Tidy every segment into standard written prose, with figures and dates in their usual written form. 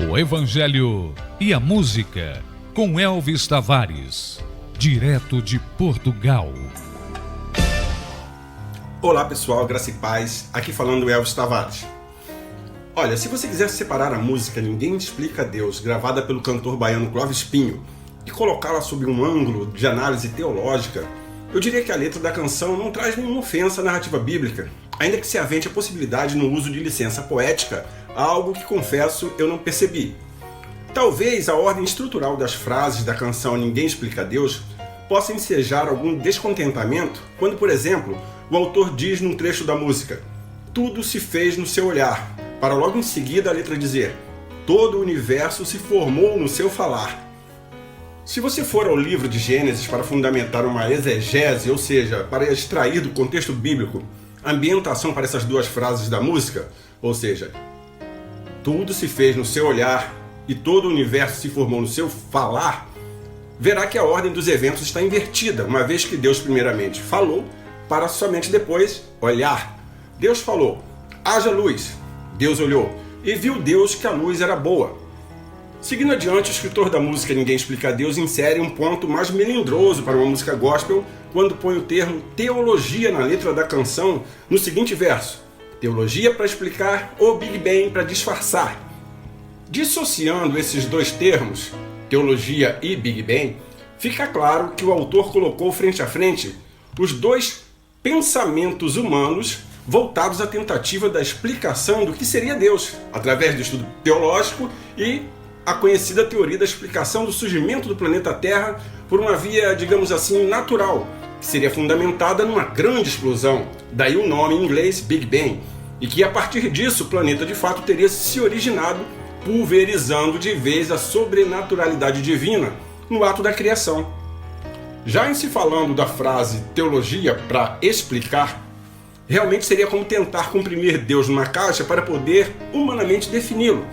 O Evangelho e a Música, com Elvis Tavares, direto de Portugal. Olá pessoal, graça e paz, aqui falando Elvis Tavares. Olha, se você quiser separar a música Ninguém Explica a Deus, gravada pelo cantor baiano Clóvis Pinho, e colocá-la sob um ângulo de análise teológica, eu diria que a letra da canção não traz nenhuma ofensa à narrativa bíblica, ainda que se avente a possibilidade no uso de licença poética, algo que, confesso, eu não percebi. Talvez a ordem estrutural das frases da canção Ninguém Explica a Deus possa ensejar algum descontentamento quando, por exemplo, o autor diz num trecho da música: "Tudo se fez no seu olhar", para logo em seguida a letra dizer: "Todo o universo se formou no seu falar". Se você for ao livro de Gênesis para fundamentar uma exegese, ou seja, para extrair do contexto bíblico a ambientação para essas duas frases da música, ou seja, tudo se fez no seu olhar e todo o universo se formou no seu falar, verá que a ordem dos eventos está invertida, uma vez que Deus primeiramente falou, para somente depois olhar. Deus falou: "Haja luz". Deus olhou e viu Deus que a luz era boa. Seguindo adiante, o escritor da música Ninguém Explica a Deus insere um ponto mais melindroso para uma música gospel quando põe o termo teologia na letra da canção no seguinte verso: "Teologia para explicar ou Big Bang para disfarçar". Dissociando esses dois termos, teologia e Big Bang, fica claro que o autor colocou frente a frente os dois pensamentos humanos voltados à tentativa da explicação do que seria Deus, através do estudo teológico e a conhecida teoria da explicação do surgimento do planeta Terra por uma via, digamos assim, natural, que seria fundamentada numa grande explosão, daí o nome em inglês Big Bang, e que a partir disso o planeta de fato teria se originado, pulverizando de vez a sobrenaturalidade divina no ato da criação. Já em se falando da frase teologia para explicar, realmente seria como tentar comprimir Deus numa caixa para poder humanamente defini-lo.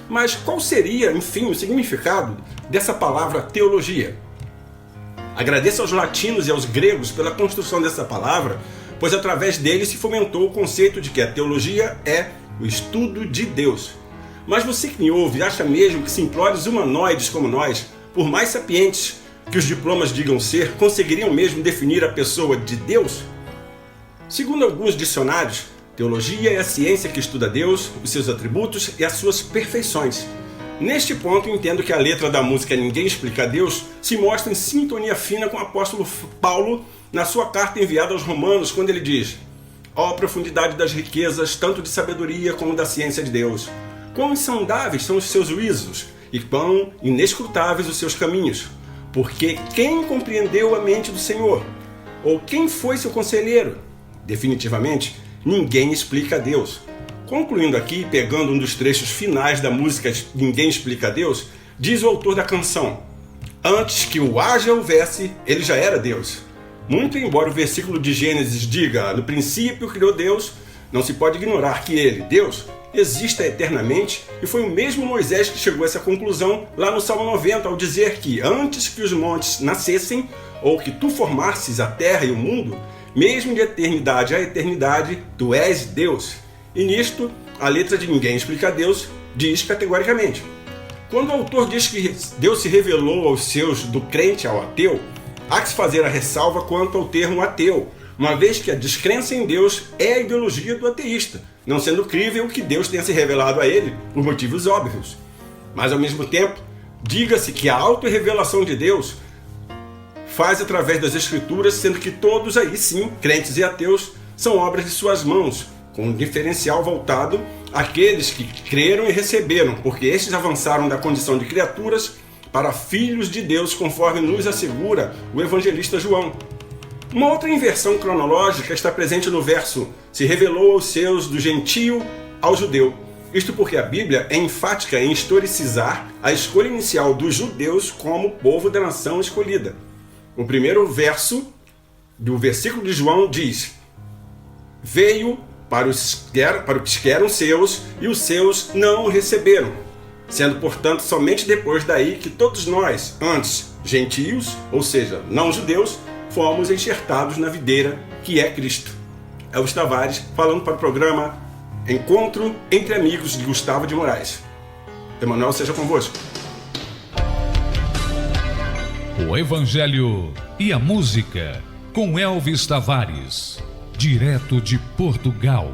Mas qual seria, enfim, o significado dessa palavra teologia? Agradeço aos latinos e aos gregos pela construção dessa palavra, pois através dele se fomentou o conceito de que a teologia é o estudo de Deus. Mas você que me ouve acha mesmo que simplórios humanoides como nós, por mais sapientes que os diplomas digam ser, conseguiriam mesmo definir a pessoa de Deus? Segundo alguns dicionários, teologia é a ciência que estuda Deus, os seus atributos e as suas perfeições. Neste ponto, entendo que a letra da música Ninguém Explica a Deus se mostra em sintonia fina com o apóstolo Paulo na sua carta enviada aos Romanos, quando ele diz: "Ó profundidade das riquezas, tanto de sabedoria como da ciência de Deus! Quão insondáveis são os seus juízos, e quão inescrutáveis os seus caminhos! Porque quem compreendeu a mente do Senhor? Ou quem foi seu conselheiro? Definitivamente, ninguém explica a Deus". Concluindo aqui, pegando um dos trechos finais da música Ninguém Explica a Deus, diz o autor da canção: "Antes que o haja houvesse, ele já era Deus". Muito embora o versículo de Gênesis diga: "No princípio criou Deus", não se pode ignorar que ele, Deus, exista eternamente, e foi o mesmo Moisés que chegou a essa conclusão lá no Salmo 90, ao dizer que antes que os montes nascessem, ou que tu formasses a terra e o mundo, mesmo de eternidade a eternidade, tu és Deus. E nisto, a letra de Ninguém Explica a Deus diz categoricamente. Quando o autor diz que Deus se revelou aos seus do crente ao ateu, há que se fazer a ressalva quanto ao termo ateu, uma vez que a descrença em Deus é a ideologia do ateísta, não sendo crível que Deus tenha se revelado a ele por motivos óbvios. Mas ao mesmo tempo, diga-se que a autorrevelação de Deus faz através das Escrituras, sendo que todos aí sim, crentes e ateus, são obras de suas mãos, com um diferencial voltado àqueles que creram e receberam, porque estes avançaram da condição de criaturas para filhos de Deus, conforme nos assegura o evangelista João. Uma outra inversão cronológica está presente no verso: "Se revelou aos seus do gentio ao judeu". Isto porque a Bíblia é enfática em historicizar a escolha inicial dos judeus como povo da nação escolhida. O primeiro verso do versículo de João diz: "Veio para os que eram seus, e os seus não o receberam", sendo, portanto, somente depois daí que todos nós, antes gentios, ou seja, não judeus, fomos enxertados na videira que é Cristo. Elvis Tavares falando para o programa Encontro entre Amigos de Gustavo de Moraes. Emmanuel seja convosco. O Evangelho e a Música, com Elvis Tavares, direto de Portugal.